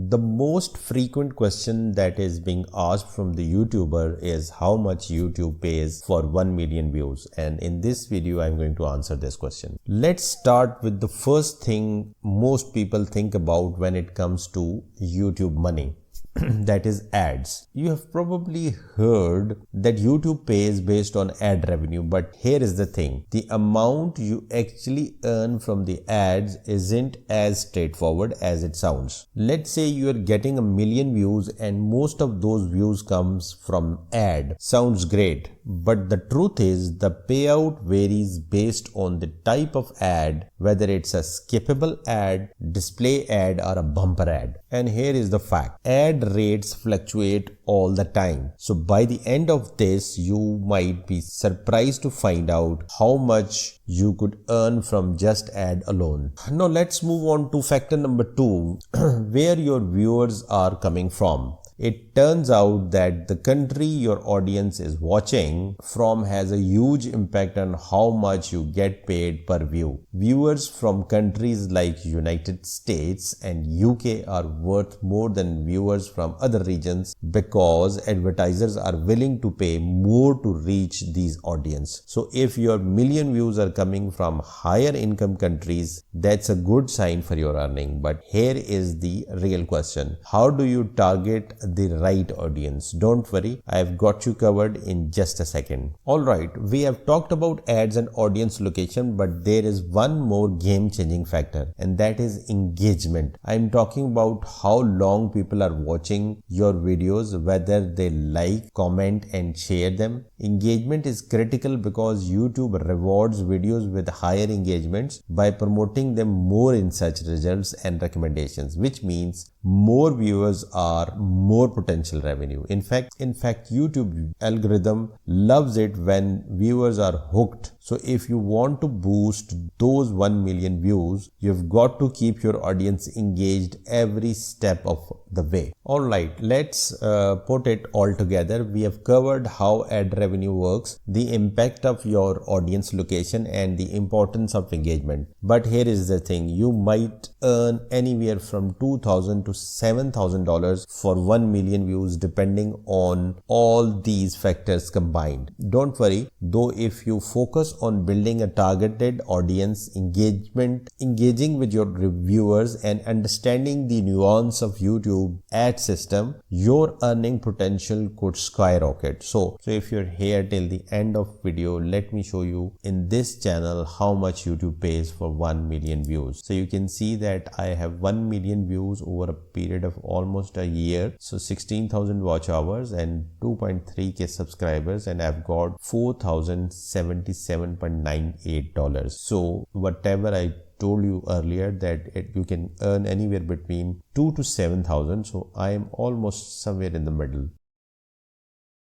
The most frequent question that is being asked from the YouTuber is how much YouTube pays for 1 million views, and in this video I'm going to answer this question. Let's start with the first thing most people think about when it comes to YouTube money. That is ads. You have probably heard that YouTube pays based on ad revenue, but here is the thing. The amount you actually earn from the ads isn't as straightforward as it sounds. Let's say you are getting 1 million views and most of those views comes from ad. Sounds great, but the truth is the payout varies based on the type of ad, whether it's a skippable ad, display ad, or a bumper ad. And here is the fact. Ad rates fluctuate all the time. So by the end of this, you might be surprised to find out how much you could earn from just ad alone. Now let's move on to factor number 2, where your viewers are coming from. It turns out that the country your audience is watching from has a huge impact on how much you get paid per view. Viewers from countries like United States and UK are worth more than viewers from other regions because advertisers are willing to pay more to reach these audience. So if your million views are coming from higher income countries, that's a good sign for your earning. But here is the real question. How do you target the right audience? Don't worry, I've got you covered in just a second. Alright, we have talked about ads and audience location, but there is one more game-changing factor, and that is engagement. I'm talking about how long people are watching your videos, whether they like, comment, and share them. Engagement is critical because YouTube rewards videos with higher engagements by promoting them more in search results and recommendations, which means more viewers are more potential revenue. In fact, YouTube algorithm loves it when viewers are hooked. So if you want to boost those 1 million views, you've got to keep your audience engaged every step of the way. Alright, let's put it all together. We have covered how ad revenue works, the impact of your audience location, and the importance of engagement. But here is the thing, you might earn anywhere from $2,000 to $7,000 for 1 million views depending on all these factors combined. Don't worry though, if you focus on building a targeted audience, engaging with your reviewers, and understanding the nuance of YouTube ad system, your earning potential could skyrocket. So if you're here till the end of video, let me show you in this channel how much YouTube pays for 1 million views. So you can see that I have 1 million views over a period of almost a year, so 16,000 watch hours and 2.3k subscribers, and I've got $4,077.98. So whatever I told you earlier that you can earn anywhere between 2 to 7,000, so I am almost somewhere in the middle.